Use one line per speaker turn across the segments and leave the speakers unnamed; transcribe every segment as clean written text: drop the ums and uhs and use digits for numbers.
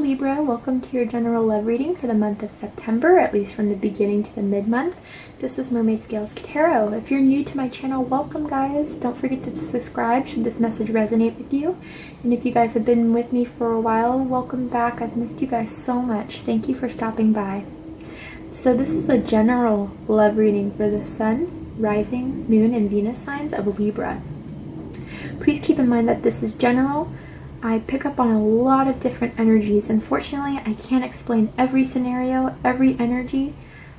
Libra, welcome to your general love reading for the month of September, at least from the beginning to the mid-month. This is Mermaid Scales Tarot. If you're new to my channel, welcome guys. Don't forget to subscribe should this message resonate with you. And if you guys have been with me for a while, welcome back. I've missed you guys so much. Thank you for stopping by. So this is a general love reading for the Sun, Rising, Moon, and Venus signs of Libra. Please keep in mind that this is general. I pick up on a lot of different energies. Unfortunately, I can't explain every scenario, every energy.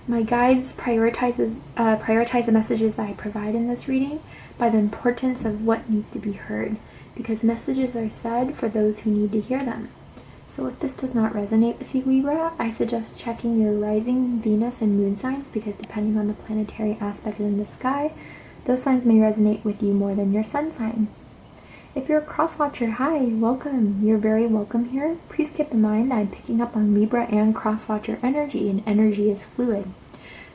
My guides prioritize the messages I provide in this reading by the importance of what needs to be heard, because messages are said for those who need to hear them. So if this does not resonate with you, Libra, I suggest checking your rising, Venus, and moon signs, because depending on the planetary aspect in the sky, those signs may resonate with you more than your sun sign. If you're a cross-watcher, hi, welcome. You're very welcome here. Please keep in mind I'm picking up on Libra and cross-watcher energy, and energy is fluid.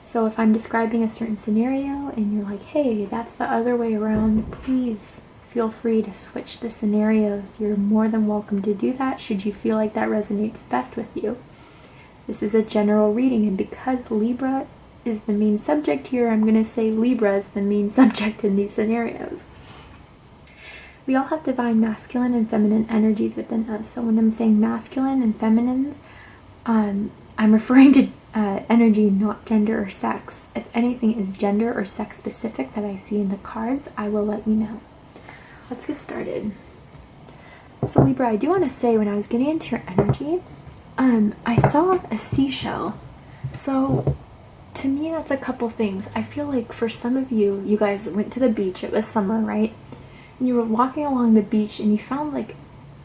So if I'm describing a certain scenario and you're like, hey, that's the other way around, please feel free to switch the scenarios. You're more than welcome to do that should you feel like that resonates best with you. This is a general reading, and because Libra is the main subject here, I'm going to say Libra is the main subject in these scenarios. We all have divine masculine and feminine energies within us. So when I'm saying masculine and feminines, I'm referring to energy, not gender or sex. If anything is gender or sex specific that I see in the cards, I will let you know. Let's get started. So Libra, I do want to say, when I was getting into your energy, I saw a seashell. So to me, that's a couple things. I feel like for some of you, you guys went to the beach. It was summer, right? And you were walking along the beach and you found like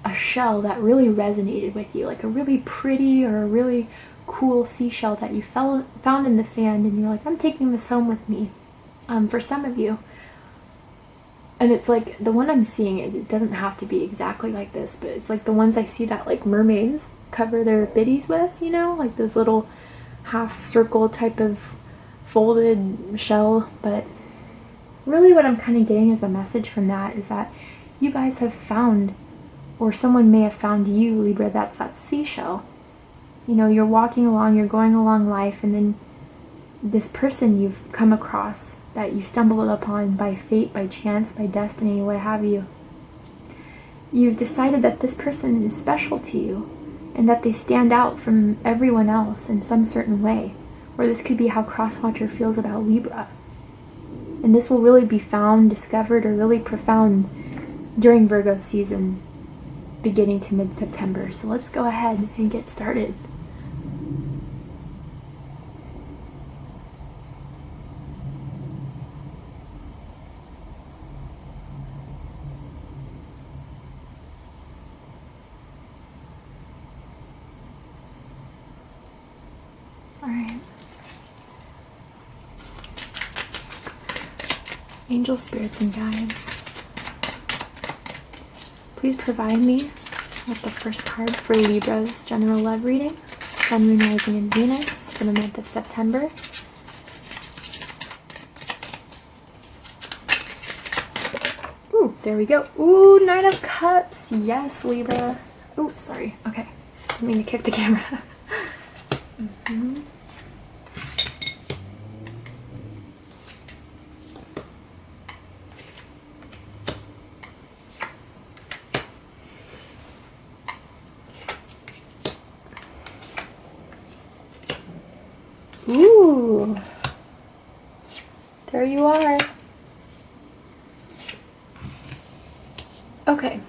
a shell that really resonated with you, like a really pretty or a really cool seashell that you found in the sand, and you're like, I'm taking this home with me. For some of you, and it's like the one I'm seeing, it doesn't have to be exactly like this, but it's like the ones I see that like mermaids cover their biddies with, you know, like those little half circle type of folded shell. But really what I'm kind of getting as a message from that is that you guys have found, or someone may have found you, Libra, that's that seashell. You know, you're walking along, you're going along life, and then this person you've come across that you stumbled upon by fate, by chance, by destiny, what have you. You've decided that this person is special to you and that they stand out from everyone else in some certain way. Or this could be how Crosswatcher feels about Libra. And this will really be found, discovered, or really profound during Virgo season, beginning to mid-September. So let's go ahead and get started. Alright. Angel, spirits, and guides, please provide me with the first card for Libra's general love reading, Sun, Moon, Rising, and Venus for the month of September. Ooh, there we go. Ooh, Nine of Cups. Yes, Libra. Ooh, sorry. Okay. Didn't mean to kick the camera. Ooh, there you are. Okay,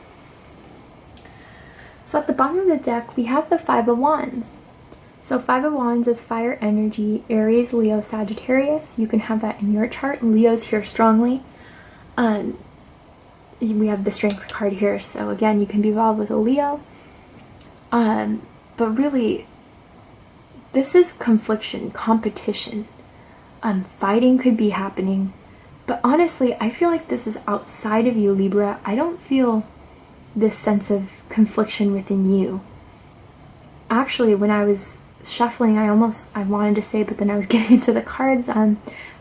so at the bottom of the deck we have the Five of Wands. So Five of Wands is fire energy, Aries, Leo, Sagittarius. You can have that in your chart, and Leo's here strongly. We have the Strength card here, so again, you can be involved with a Leo. But really, this is confliction, competition. Fighting could be happening. But honestly, I feel like this is outside of you, Libra. I don't feel this sense of confliction within you. Actually, when I was shuffling, I wanted to say, but then I was getting into the cards, I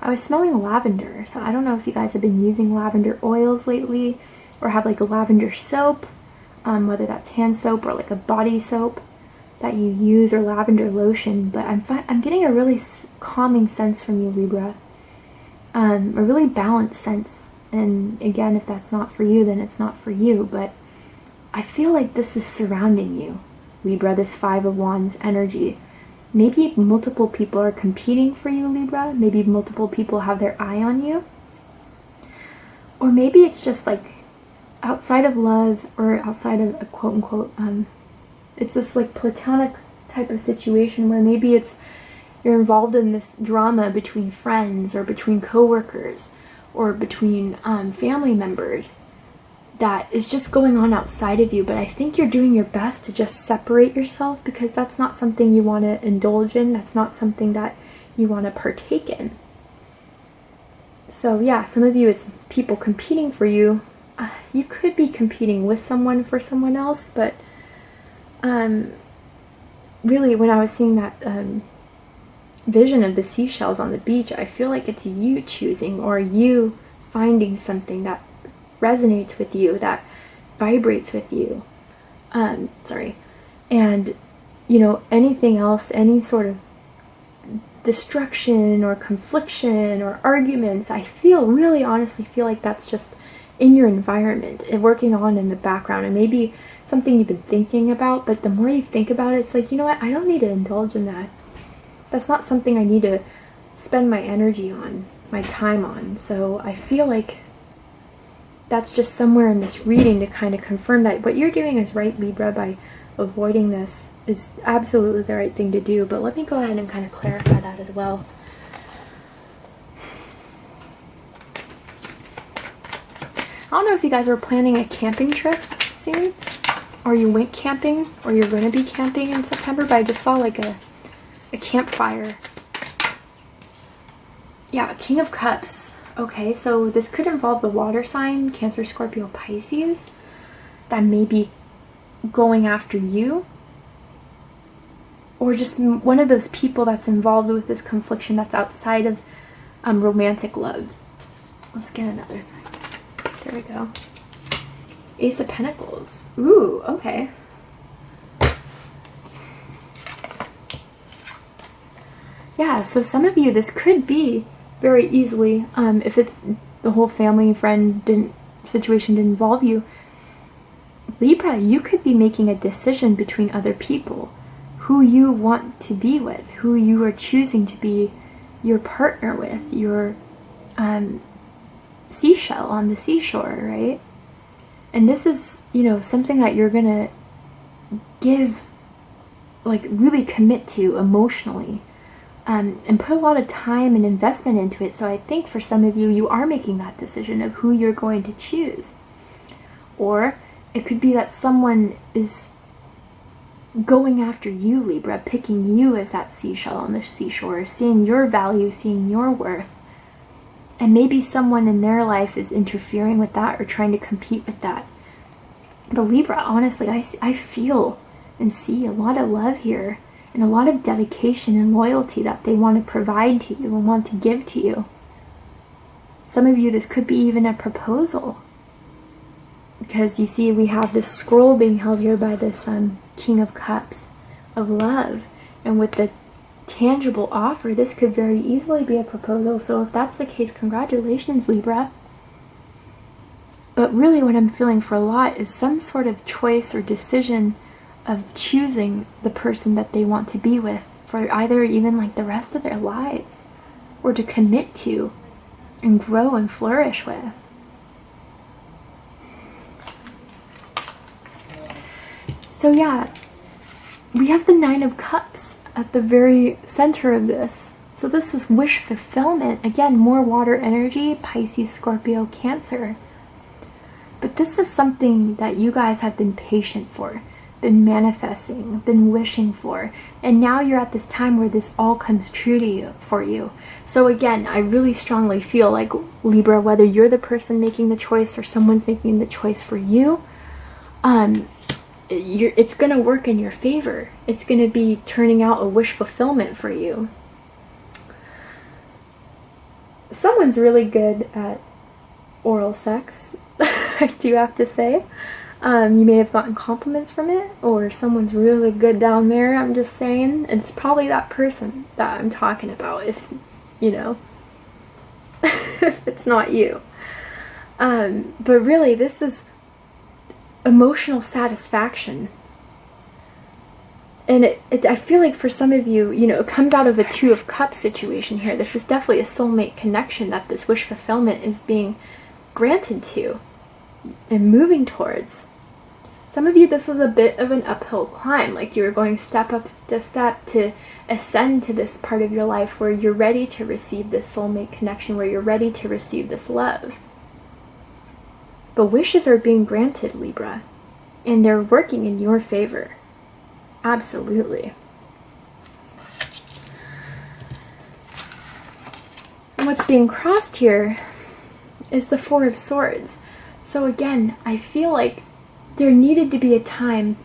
was smelling lavender. So I don't know if you guys have been using lavender oils lately, or have like a lavender soap, whether that's hand soap or like a body soap. that you use, or lavender lotion, but I'm getting a really calming sense from you, Libra. A really balanced sense. And again, if that's not for you, then it's not for you, but I feel like this is surrounding you, Libra, this Five of Wands energy. Maybe multiple people are competing for you, Libra. Maybe multiple people have their eye on you. Or maybe it's just like outside of love, or outside of a quote-unquote, it's this like platonic type of situation where maybe it's you're involved in this drama between friends, or between coworkers, or between family members that is just going on outside of you. But I think you're doing your best to just separate yourself, because that's not something you want to indulge in. That's not something that you want to partake in. So yeah, some of you, it's people competing for you. You could be competing with someone for someone else, but really, when I was seeing that vision of the seashells on the beach, I feel like it's you choosing, or you finding something that resonates with you, that vibrates with you. Sorry. And, you know, anything else, any sort of destruction or confliction or arguments, I really honestly feel like that's just in your environment and working on in the background, and maybe something you've been thinking about, but the more you think about it, it's like, you know what, I don't need to indulge in that. That's not something I need to spend my energy on, my time on. So I feel like that's just somewhere in this reading to kind of confirm that what you're doing is right, Libra, by avoiding this is absolutely the right thing to do. But let me go ahead and kind of clarify that as well. I don't know if you guys are planning a camping trip soon, or you went camping, or you're going to be camping in September, but I just saw like a campfire. Yeah, King of Cups. Okay, so this could involve the water sign, Cancer, Scorpio, Pisces, that may be going after you. Or just one of those people that's involved with this confliction that's outside of romantic love. Let's get another thing. There we go. Ace of Pentacles. Ooh, okay. Yeah, so some of you, this could be very easily, if it's the whole family friend situation didn't involve you, Libra, you could be making a decision between other people, who you want to be with, who you are choosing to be your partner with, your seashell on the seashore, right? And this is, you know, something that you're gonna give, like really commit to emotionally. And put a lot of time and investment into it. So I think for some of you, you are making that decision of who you're going to choose. Or it could be that someone is going after you, Libra, picking you as that seashell on the seashore, seeing your value, seeing your worth. And maybe someone in their life is interfering with that or trying to compete with that. But Libra, honestly, I feel and see a lot of love here, and a lot of dedication and loyalty that they want to provide to you and want to give to you. Some of you, this could be even a proposal. Because you see, we have this scroll being held here by this King of Cups of love. And with the tangible offer, this could very easily be a proposal. So if that's the case, congratulations, Libra. But really what I'm feeling for a lot is some sort of choice or decision of choosing the person that they want to be with for either even like the rest of their lives, or to commit to and grow and flourish with. So yeah, we have the Nine of Cups at the very center of this. So this is wish fulfillment. Again, more water energy, Pisces, Scorpio, Cancer. But this is something that you guys have been patient for, been manifesting, been wishing for, and now you're at this time where this all comes true to you, for you. So again, I really strongly feel like, Libra, whether you're the person making the choice or someone's making the choice for you, it's going to work in your favor. It's going to be turning out a wish fulfillment for you. Someone's really good at oral sex, I do have to say. You may have gotten compliments from it, or someone's really good down there, I'm just saying. It's probably that person that I'm talking about, if, you know, if it's not you. But really, this is emotional satisfaction. And I feel like for some of you, you know, it comes out of a Two of Cups situation here. This is definitely a soulmate connection that this wish fulfillment is being granted to and moving towards. Some of you, this was a bit of an uphill climb, like you were going step up to step to ascend to this part of your life where you're ready to receive this soulmate connection, where you're ready to receive this love. But wishes are being granted, Libra, and they're working in your favor. Absolutely. And what's being crossed here is the Four of Swords. So again, I feel like there needed to be a time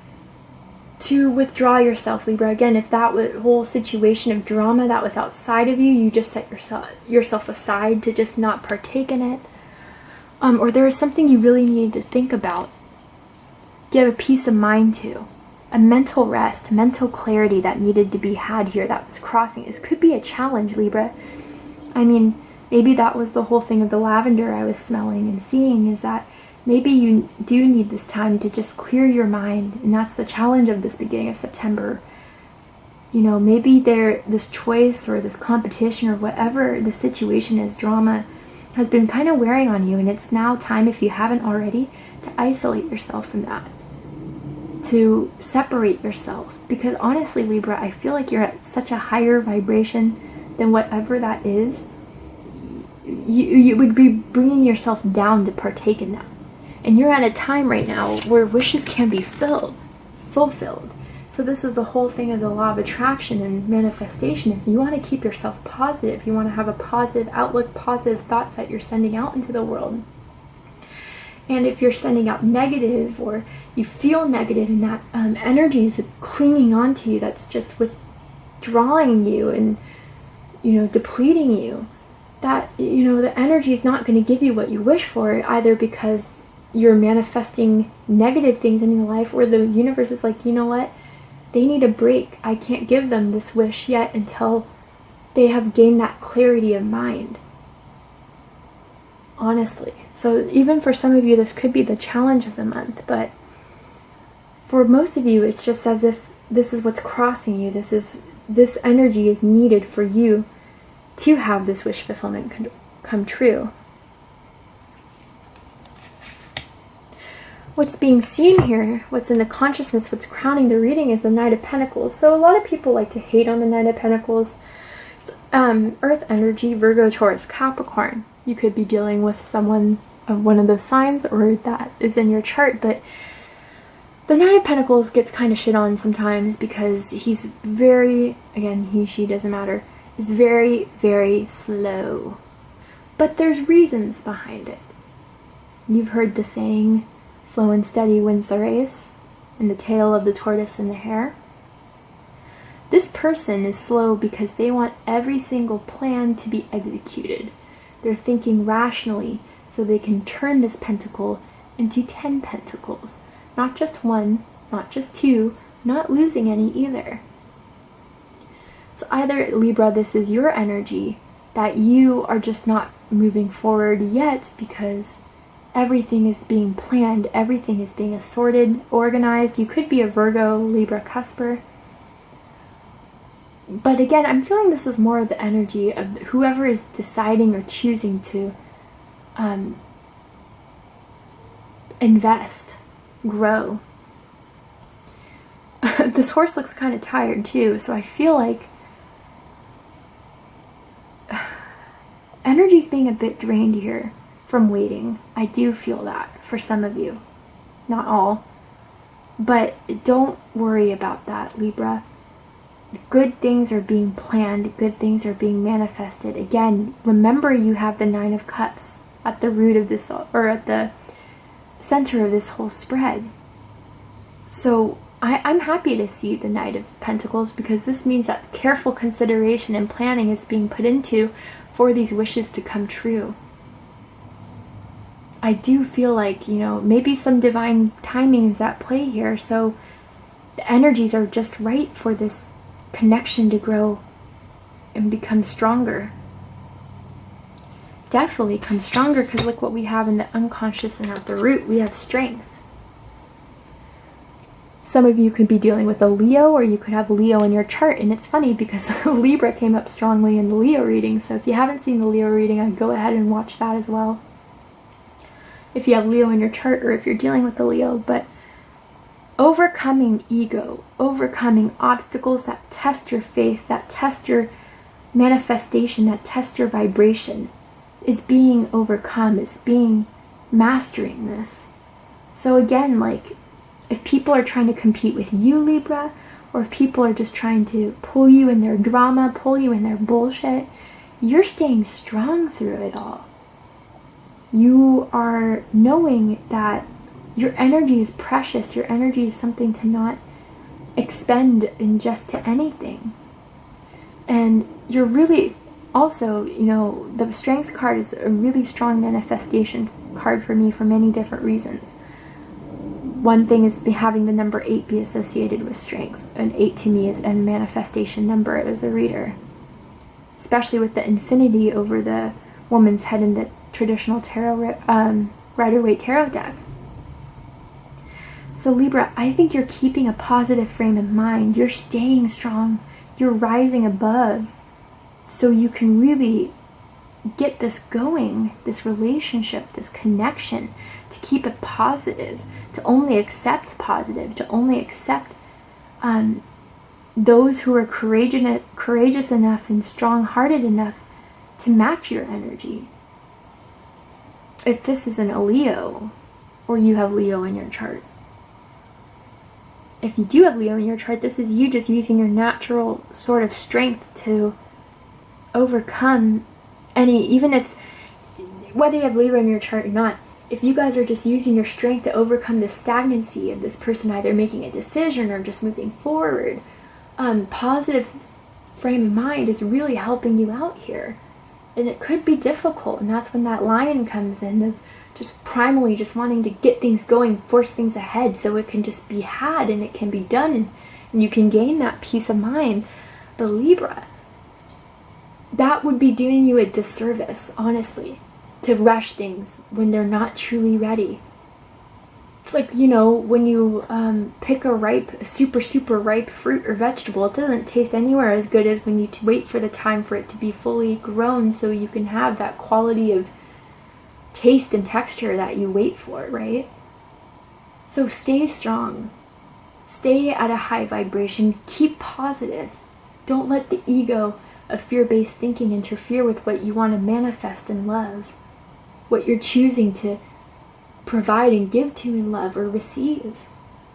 to withdraw yourself, Libra. Again, if that whole situation of drama that was outside of you, you just set yourself aside to just not partake in it. Or there was something you really needed to think about, give a peace of mind to. A mental rest, mental clarity that needed to be had here that was crossing. This could be a challenge, Libra. I mean, maybe that was the whole thing of the lavender I was smelling and seeing, is that maybe you do need this time to just clear your mind. And that's the challenge of this beginning of September. You know, maybe this choice or this competition or whatever the situation is, drama, has been kind of wearing on you. And it's now time, if you haven't already, to isolate yourself from that. To separate yourself, because honestly, Libra, I feel like you're at such a higher vibration than whatever that is. You would be bringing yourself down to partake in that, and you're at a time right now where wishes can be fulfilled. So this is the whole thing of the law of attraction and manifestation, is you want to keep yourself positive. You want to have a positive outlook, positive thoughts that you're sending out into the world. And if you're sending out negative, or you feel negative, and that energy is clinging onto you, that's just withdrawing you and, you know, depleting you, that, you know, the energy is not going to give you what you wish for, either because you're manifesting negative things in your life, or the universe is like, you know what, they need a break. I can't give them this wish yet until they have gained that clarity of mind. Honestly. So even for some of you, this could be the challenge of the month, but for most of you, it's just as if this is what's crossing you. This energy is needed for you to have this wish fulfillment come true. What's being seen here, what's in the consciousness, what's crowning the reading, is the Knight of Pentacles. So a lot of people like to hate on the Knight of Pentacles. It's Earth energy, Virgo, Taurus, Capricorn. You could be dealing with someone of one of those signs, or that is in your chart, but the Knight of Pentacles gets kind of shit on sometimes because he's very, again, he, she, doesn't matter, is very, very slow. But there's reasons behind it. You've heard the saying, slow and steady wins the race, and the tale of the tortoise and the hare. This person is slow because they want every single plan to be executed. They're thinking rationally so they can turn this pentacle into 10 pentacles. Not just one, not just two, not losing any either. So either, Libra, this is your energy that you are just not moving forward yet because everything is being planned, everything is being assorted, organized. You could be a Virgo, Libra, cusper. But again, I'm feeling this is more of the energy of whoever is deciding or choosing to invest, grow. This horse looks kind of tired too, so I feel like energy's being a bit drained here from waiting. I do feel that for some of you. Not all. But don't worry about that, Libra. Good things are being planned. Good things are being manifested. Again, remember you have the Nine of Cups at the root of this, or at the center of this whole spread. So I'm happy to see the Knight of Pentacles, because this means that careful consideration and planning is being put into for these wishes to come true. I do feel like, you know, maybe some divine timing is at play here. So the energies are just right for this connection to grow and become stronger. Definitely come stronger, because look what we have in the unconscious and at the root. We have strength. Some of you could be dealing with a Leo, or you could have Leo in your chart. And it's funny because Libra came up strongly in the Leo reading. So if you haven't seen the Leo reading, I'd go ahead and watch that as well, if you have Leo in your chart, or if you're dealing with a Leo. But overcoming ego, overcoming obstacles that test your faith, that test your manifestation, that test your vibration, is being overcome, is mastering this. So again, like, if people are trying to compete with you, Libra, or if people are just trying to pull you in their drama, pull you in their bullshit, you're staying strong through it all. You are knowing that your energy is precious. Your energy is something to not expend in just to anything. And you're really also, you know, the Strength card is a really strong manifestation card for me for many different reasons. One thing is having the number 8 be associated with strength. And 8 to me is a manifestation number as a reader. Especially with the infinity over the woman's head in the traditional tarot, Rider-Waite tarot deck. So Libra, I think you're keeping a positive frame of mind. You're staying strong. You're rising above. So you can really get this going, this relationship, this connection, to keep it positive, to only accept positive, to only accept those who are courageous enough and strong-hearted enough to match your energy. If this isn't a Leo, or you have Leo in your chart. If you do have Leo in your chart, this is you just using your natural sort of strength to overcome any, even if, whether you have Libra in your chart or not, if you guys are just using your strength to overcome the stagnancy of this person either making a decision or just moving forward, positive frame of mind is really helping you out here. And it could be difficult, and that's when that lion comes in, of just primally just wanting to get things going, force things ahead so it can just be had and it can be done, and you can gain that peace of mind. But Libra, that would be doing you a disservice, honestly, to rush things when they're not truly ready. It's like, you know, when you pick a super ripe fruit or vegetable, it doesn't taste anywhere as good as when you wait for the time for it to be fully grown, so you can have that quality of taste and texture that you wait for, right? So stay strong. Stay at a high vibration. Keep positive. Don't let the ego of fear-based thinking interfere with what you want to manifest in love, what you're choosing to provide and give to in love or receive.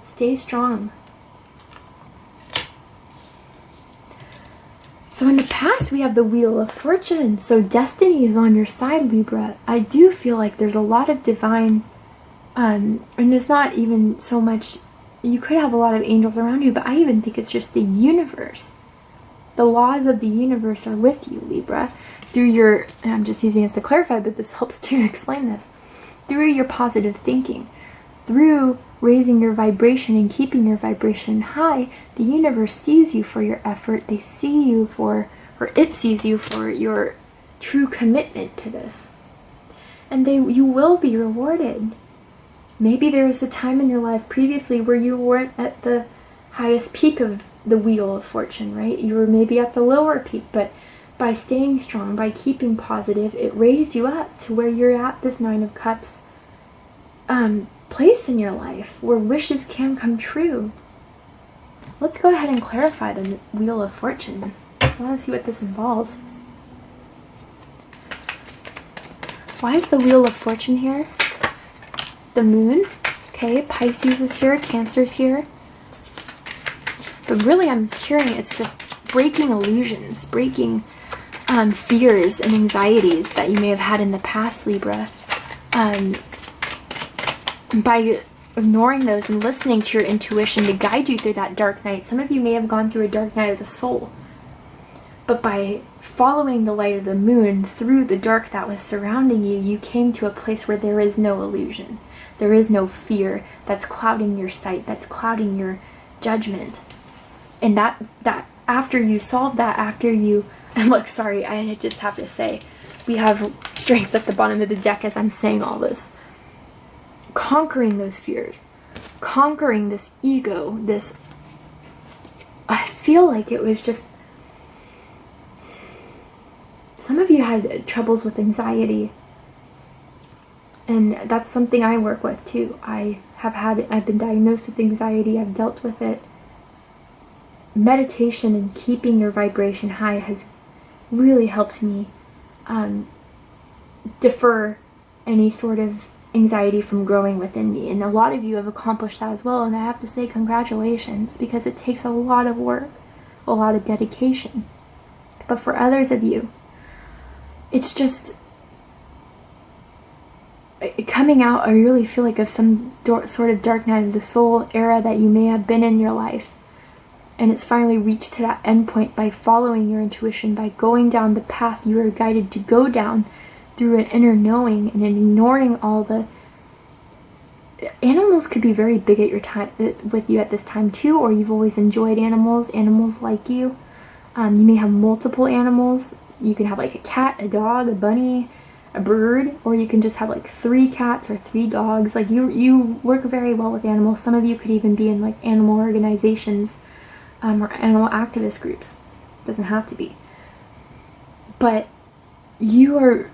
Stay strong. So in the past, we have the Wheel of Fortune. So destiny is on your side, Libra. I do feel like there's a lot of divine, and it's not even so much, you could have a lot of angels around you, but I even think it's just the universe. The laws of the universe are with you, Libra, through your, and I'm just using this to clarify, but this helps to explain this, through your positive thinking, through raising your vibration and keeping your vibration high. The universe sees you for your effort. They see you for, or it sees you for your true commitment to this. And you will be rewarded. Maybe there was a time in your life previously where you weren't at the highest peak of the Wheel of Fortune, right? You were maybe at the lower peak, but by staying strong, by keeping positive, it raised you up to where you're at, this Nine of Cups place in your life where wishes can come true. Let's go ahead and clarify the Wheel of Fortune. I want to see what this involves. Why is the Wheel of Fortune here? The Moon. Okay, Pisces is here, Cancer is here. But really I'm hearing it's just breaking illusions, breaking fears and anxieties that you may have had in the past, Libra. By ignoring those and listening to your intuition to guide you through that dark night. Some of you may have gone through a dark night of the soul. But by following the light of the moon through the dark that was surrounding you, you came to a place where there is no illusion. There is no fear that's clouding your sight, that's clouding your judgment. And that after you solve that, after you, and look, sorry, I just have to say, we have strength at the bottom of the deck as I'm saying all this. Conquering those fears, conquering this ego, this, I feel like it was just, some of you had troubles with anxiety, and that's something I work with too. I've been diagnosed with anxiety, I've dealt with it. Meditation and keeping your vibration high has really helped me defer any sort of anxiety from growing within me. And a lot of you have accomplished that as well, and I have to say congratulations, because it takes a lot of work, a lot of dedication. But for others of you, it's just coming out, I really feel like, of some sort of dark night of the soul era that you may have been in your life. And it's finally reached to that end point by following your intuition, by going down the path you were guided to go down through an inner knowing and ignoring all the... Animals could be very big at your time with you at this time too, or you've always enjoyed animals. Animals like you. You may have multiple animals. You can have like a cat, a dog, a bunny, a bird, or you can just have like 3 cats or 3 dogs. Like you work very well with animals. Some of you could even be in like animal organizations or animal activist groups. Doesn't have to be. But you are,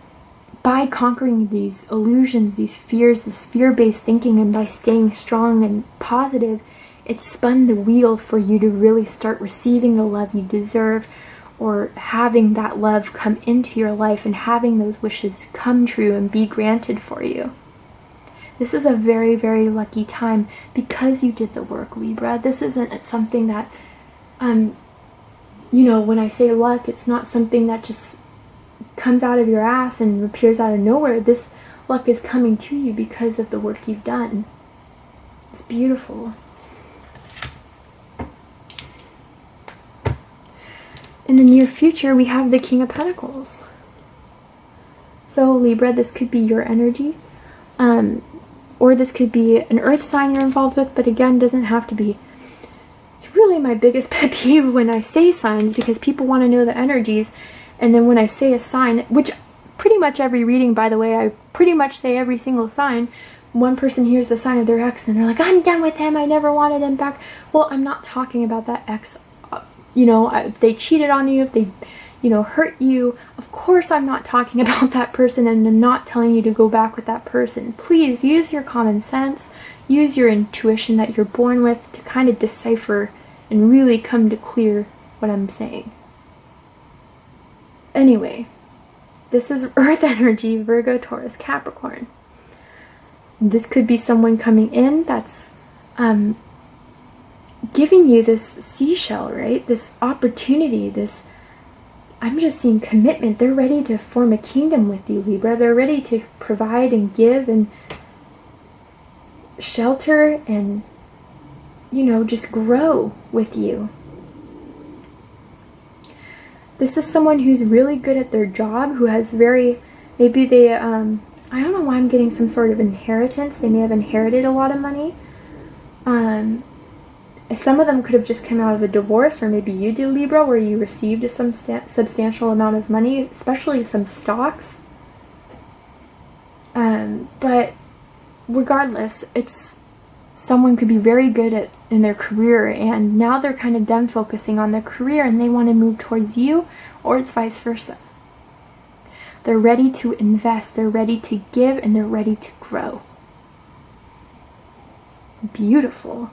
by conquering these illusions, these fears, this fear-based thinking, and by staying strong and positive, it spun the wheel for you to really start receiving the love you deserve, or having that love come into your life and having those wishes come true and be granted for you. This is a very, very lucky time because you did the work, Libra. This isn't something that, you know, when I say luck, it's not something that just comes out of your ass and appears out of nowhere. This luck is coming to you because of the work you've done. It's beautiful. In the near future, we have the King of Pentacles. So Libra, this could be your energy, or this could be an earth sign you're involved with, but again, doesn't have to be. It's really my biggest pet peeve when I say signs, because people want to know the energies, and then when I say a sign, which pretty much every reading, by the way, I pretty much say every single sign, one person hears the sign of their ex and they're like, I'm done with him, I never wanted him back. Well, I'm not talking about that ex. You know, if they cheated on you, if they, you know, hurt you, of course I'm not talking about that person, and I'm not telling you to go back with that person. Please use your common sense, use your intuition that you're born with to kind of decipher and really come to clear what I'm saying. Anyway, this is Earth energy, Virgo, Taurus, Capricorn. This could be someone coming in that's giving you this seashell, right? This opportunity, this, I'm just seeing commitment. They're ready to form a kingdom with you, Libra. They're ready to provide and give and shelter and, you know, just grow with you. This is someone who's really good at their job, who has very, maybe they, I don't know why I'm getting some sort of inheritance. They may have inherited a lot of money. Some of them could have just come out of a divorce, or maybe you did, Libra, where you received a substantial amount of money, especially some stocks. But regardless, it's someone could be very good in their career, and now they're kind of done focusing on their career and they want to move towards you, or it's vice versa. They're ready to invest, they're ready to give, and they're ready to grow. Beautiful.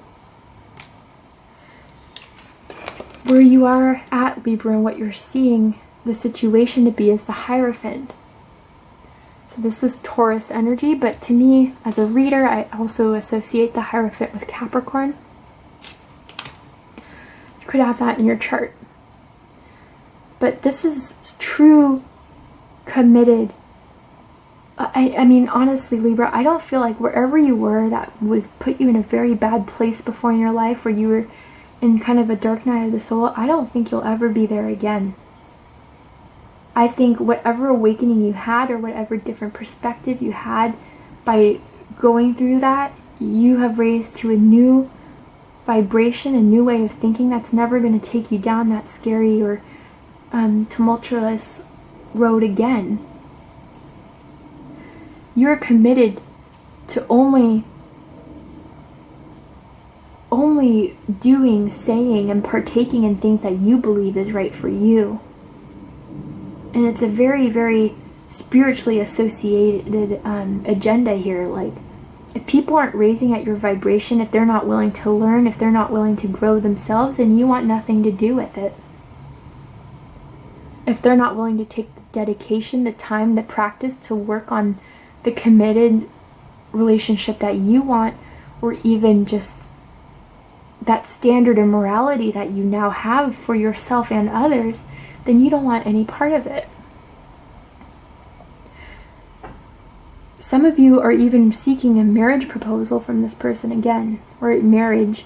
Where you are at, Libra, and what you're seeing the situation to be is the Hierophant. So this is Taurus energy, but to me, as a reader, I also associate the Hierophant with Capricorn. You could have that in your chart. But this is true, committed. I mean, honestly, Libra, I don't feel like wherever you were that was put you in a very bad place before in your life, where you were in kind of a dark night of the soul, I don't think you'll ever be there again. I think whatever awakening you had, or whatever different perspective you had by going through that, you have raised to a new vibration, a new way of thinking that's never going to take you down that scary or tumultuous road again. You're committed to only doing, saying, and partaking in things that you believe is right for you. And it's a very, very spiritually associated agenda here. Like, if people aren't raising at your vibration, if they're not willing to learn, if they're not willing to grow themselves, then you want nothing to do with it. If they're not willing to take the dedication, the time, the practice to work on the committed relationship that you want, or even just that standard of morality that you now have for yourself and others, then you don't want any part of it. Some of you are even seeking a marriage proposal from this person again, or marriage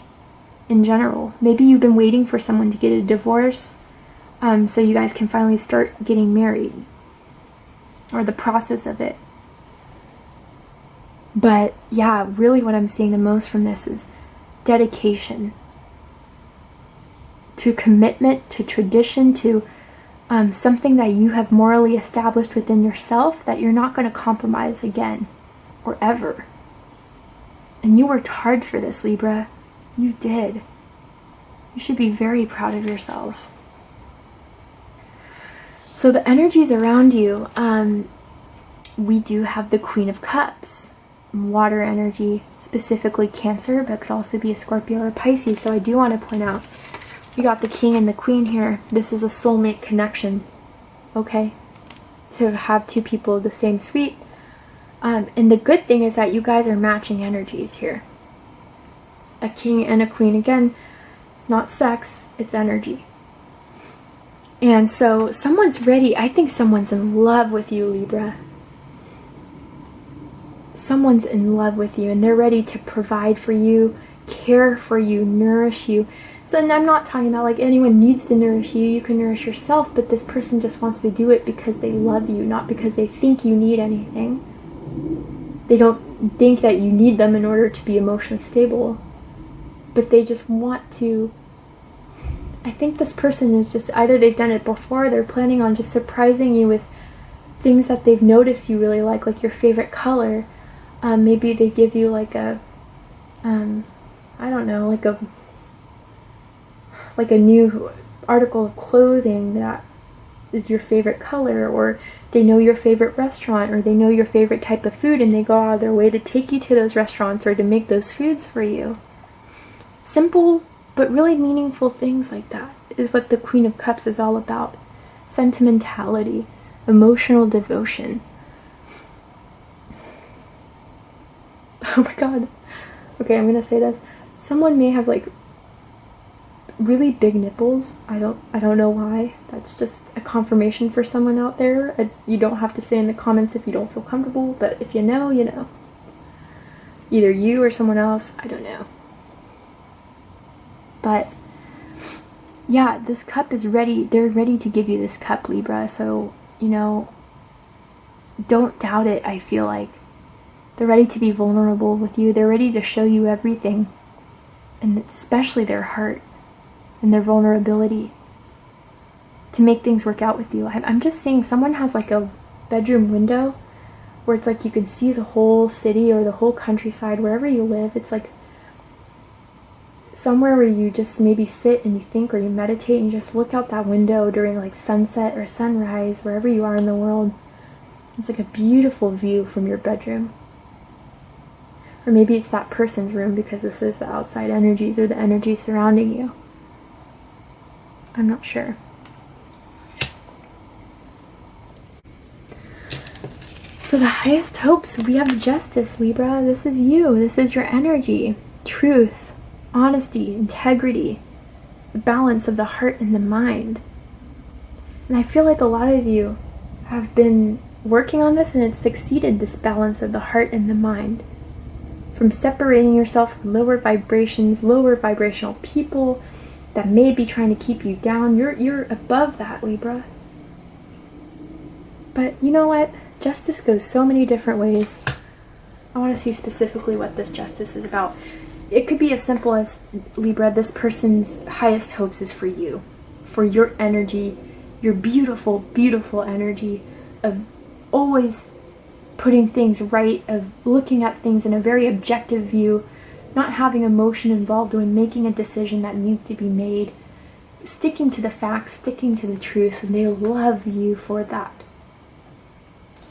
in general. Maybe you've been waiting for someone to get a divorce, so you guys can finally start getting married, or the process of it. But yeah, really what I'm seeing the most from this is dedication to commitment, to tradition, to something that you have morally established within yourself that you're not going to compromise again or ever. And you worked hard for this, Libra. You did. You should be very proud of yourself. So the energies around you, we do have the Queen of Cups, water energy, specifically Cancer, but could also be a Scorpio or Pisces. So I do want to point out, you got the King and the Queen here. This is a soulmate connection, okay? To have two people of the same suite. And the good thing is that you guys are matching energies here. A King and a Queen, again, it's not sex, it's energy. And so someone's ready. I think someone's in love with you, Libra. Someone's in love with you, and they're ready to provide for you, care for you, nourish you. So, and I'm not talking about like anyone needs to nourish you. You can nourish yourself, but this person just wants to do it because they love you, not because they think you need anything. They don't think that you need them in order to be emotionally stable, but they just want to. I think this person is just, either they've done it before, they're planning on just surprising you with things that they've noticed you really like your favorite color. Maybe they give you like a, I don't know, like a new article of clothing that is your favorite color, or they know your favorite restaurant, or they know your favorite type of food, and they go out of their way to take you to those restaurants or to make those foods for you. Simple but really meaningful things like that is what the Queen of Cups is all about. Sentimentality, emotional devotion. Oh my god. Okay, I'm gonna say this. Someone may have like really big nipples. I don't know why. That's just a confirmation for someone out there. You don't have to say in the comments if you don't feel comfortable, but if you know, you know. Either you or someone else, I don't know. But yeah, this cup is ready. They're ready to give you this cup, Libra. So, you know, don't doubt it, I feel like. They're ready to be vulnerable with you. They're ready to show you everything. And especially their heart and their vulnerability to make things work out with you. I'm just seeing someone has like a bedroom window where it's like you can see the whole city or the whole countryside, wherever you live. It's like somewhere where you just maybe sit and you think, or you meditate and you just look out that window during like sunset or sunrise, wherever you are in the world. It's like a beautiful view from your bedroom. Or maybe it's that person's room, because this is the outside energies or the energy surrounding you. I'm not sure. So the highest hopes, we have justice, Libra. This is you. This is your energy. Truth, honesty, integrity, the balance of the heart and the mind. And I feel like a lot of you have been working on this, and it's succeeded, this balance of the heart and the mind. From separating yourself from lower vibrations, lower vibrational people that may be trying to keep you down. You're above that, Libra. But you know what? Justice goes so many different ways. I want to see specifically what this justice is about. It could be as simple as, Libra, this person's highest hopes is for you, for your energy, your beautiful, beautiful energy of always putting things right, of looking at things in a very objective view, not having emotion involved when making a decision that needs to be made, sticking to the facts, sticking to the truth, and they love you for that.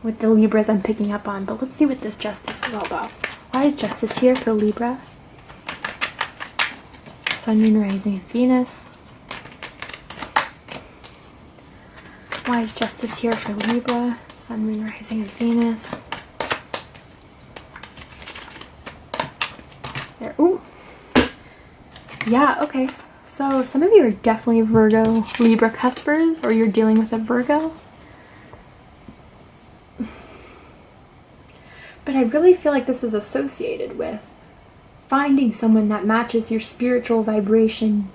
With the Libras I'm picking up on, but let's see what this justice is all about. Why is justice here for Libra? Sun, Moon, Rising, and Venus. Why is justice here for Libra? Sun, Moon, Rising, and Venus. There. Ooh. Yeah, okay. So some of you are definitely Virgo, Libra cuspers, or you're dealing with a Virgo. But I really feel like this is associated with finding someone that matches your spiritual vibration,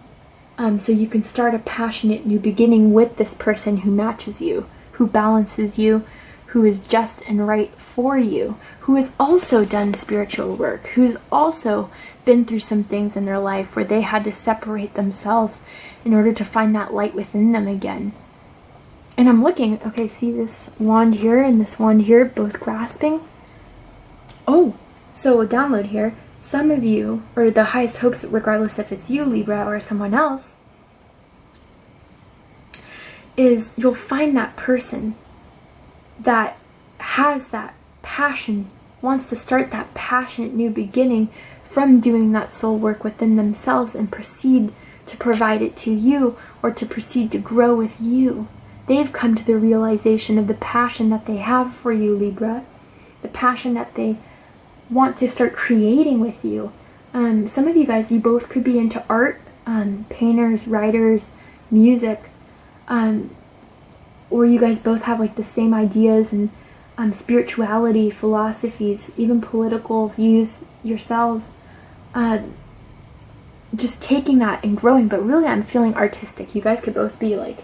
so you can start a passionate new beginning with this person who matches you, who balances you, who is just and right for you, who has also done spiritual work, who's also been through some things in their life where they had to separate themselves in order to find that light within them again. And I'm looking, okay, see this wand here and this wand here, both grasping? Oh, so a download here. Some of you, or the highest hopes, regardless if it's you, Libra, or someone else, is you'll find that person that has that passion, wants to start that passionate new beginning from doing that soul work within themselves and proceed to provide it to you, or to proceed to grow with you. They've come to the realization of the passion that they have for you, Libra, the passion that they want to start creating with you. Some of you guys, you both could be into art, painters, writers, music, or you guys both have like the same ideas and spirituality, philosophies, even political views yourselves. Just taking that and growing, but really I'm feeling artistic. You guys could both be like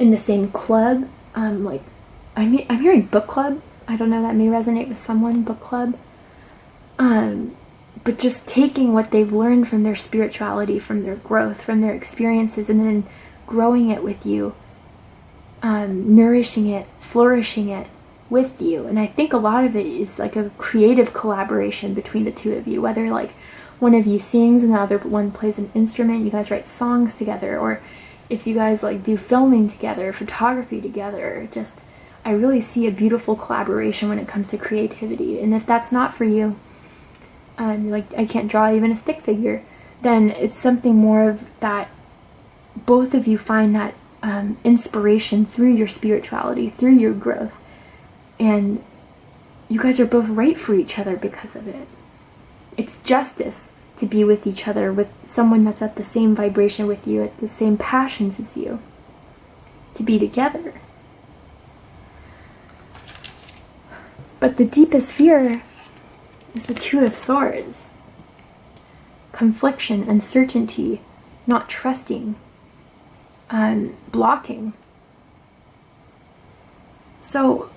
in the same club. Like I'm hearing book club. I don't know, that may resonate with someone, book club. But just taking what they've learned from their spirituality, from their growth, from their experiences, and then growing it with you, nourishing it, flourishing it with you. And I think a lot of it is like a creative collaboration between the two of you, whether like one of you sings and the other one plays an instrument, you guys write songs together, or if you guys like do filming together, photography together. Just, I really see a beautiful collaboration when it comes to creativity. And if that's not for you, like I can't draw even a stick figure, then it's something more of that both of you find that inspiration through your spirituality, through your growth, and you guys are both right for each other because of it. It's justice to be with each other, with someone that's at the same vibration with you, at the same passions as you, to be together. But the deepest fear is the Two of Swords. Confliction, uncertainty, not trusting, blocking. So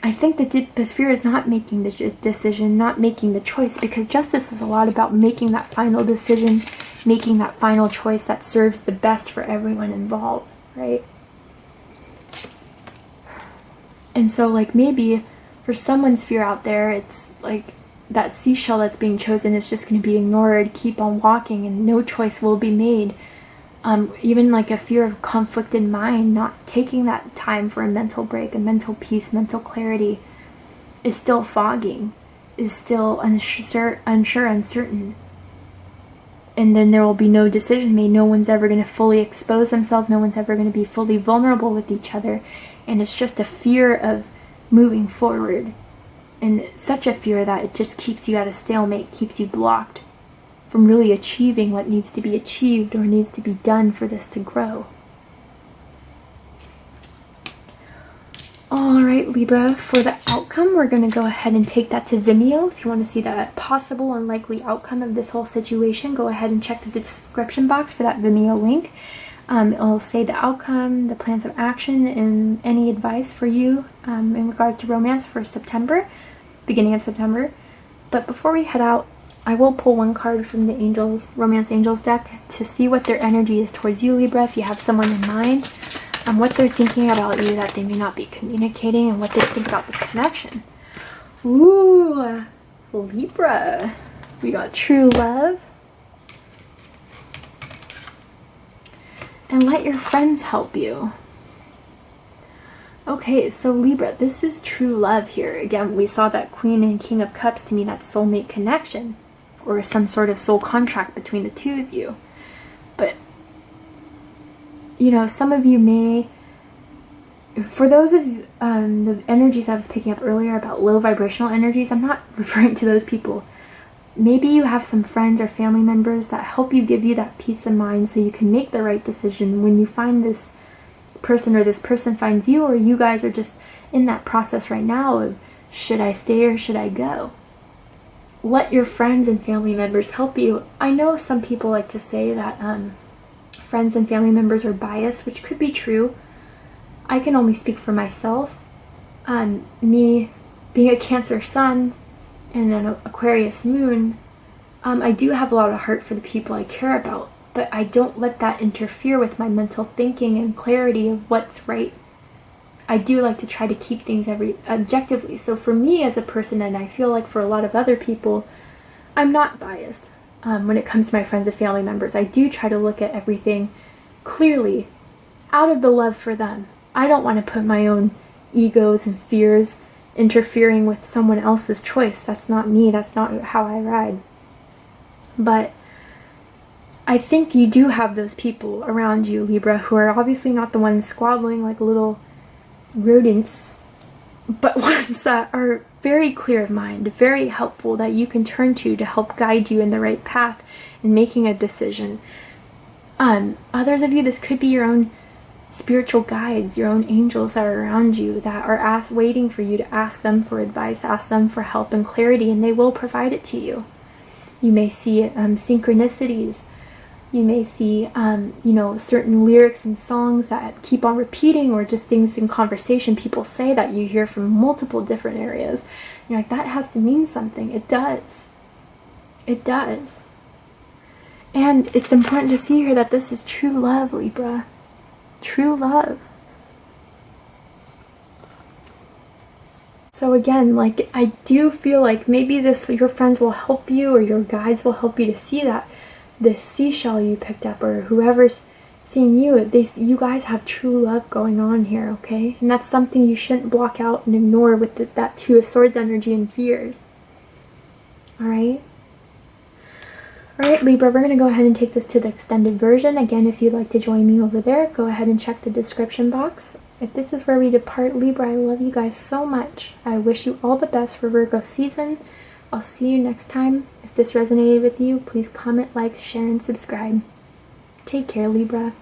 I think the deepest fear is not making the decision, not making the choice, because justice is a lot about making that final decision, making that final choice that serves the best for everyone involved, right? And so like maybe for someone's fear out there, it's like that seashell that's being chosen is just going to be ignored, keep on walking, and no choice will be made. Even like a fear of conflict in mind, not taking that time for a mental break, a mental peace, mental clarity, is still fogging, is still unsure, uncertain. And then there will be no decision made. No one's ever going to fully expose themselves. No one's ever going to be fully vulnerable with each other. And it's just a fear of moving forward. And such a fear that it just keeps you at a stalemate, keeps you blocked from really achieving what needs to be achieved or needs to be done for this to grow. Alright, Libra, for the outcome, we're going to go ahead and take that to Vimeo. If you want to see the possible and likely outcome of this whole situation, go ahead and check the description box for that Vimeo link. It'll say the outcome, the plans of action, and any advice for you in regards to romance for September, beginning of September. But before we head out, I will pull one card from the Angels, Romance Angels deck to see what their energy is towards you, Libra, if you have someone in mind, what they're thinking about you that they may not be communicating, and what they think about this connection. Ooh, Libra. We got true love. And let your friends help you. Okay, so Libra, this is true love here. Again, we saw that Queen and King of Cups. To me, that's soulmate connection, or some sort of soul contract between the two of you. But, you know, some of you may, for those of the energies I was picking up earlier about low vibrational energies, I'm not referring to those people. Maybe you have some friends or family members that help you, give you that peace of mind so you can make the right decision when you find this person, or this person finds you, or you guys are just in that process right now of, should I stay or should I go? Let your friends and family members help you. I know some people like to say that friends and family members are biased, which could be true. I can only speak for myself. Me being a Cancer sun and an Aquarius moon, I do have a lot of heart for the people I care about, but I don't let that interfere with my mental thinking and clarity of what's right. I do like to try to keep things objectively. So for me as a person, and I feel like for a lot of other people, I'm not biased when it comes to my friends and family members. I do try to look at everything clearly out of the love for them. I don't want to put my own egos and fears interfering with someone else's choice. That's not me. That's not how I ride. But I think you do have those people around you, Libra, who are obviously not the ones squabbling like little rodents, but ones that are very clear of mind, very helpful, that you can turn to help guide you in the right path in making a decision. Others of you, this could be your own spiritual guides, your own angels that are around you, that are waiting for you to ask them for advice, ask them for help and clarity, and they will provide it to you. You may see synchronicities. You may see, you know, certain lyrics and songs that keep on repeating, or just things in conversation people say that you hear from multiple different areas. You're like, that has to mean something. It does. It does. And it's important to see here that this is true love, Libra. True love. So again, like, I do feel like maybe your friends will help you, or your guides will help you to see that this seashell you picked up, or whoever's seeing you, you guys have true love going on here, okay? And that's something you shouldn't block out and ignore with that Two of Swords energy and fears. Alright? Alright, Libra, we're going to go ahead and take this to the extended version. Again, if you'd like to join me over there, go ahead and check the description box. If this is where we depart, Libra, I love you guys so much. I wish you all the best for Virgo season. I'll see you next time. If this resonated with you, please comment, like, share, and subscribe. Take care, Libra.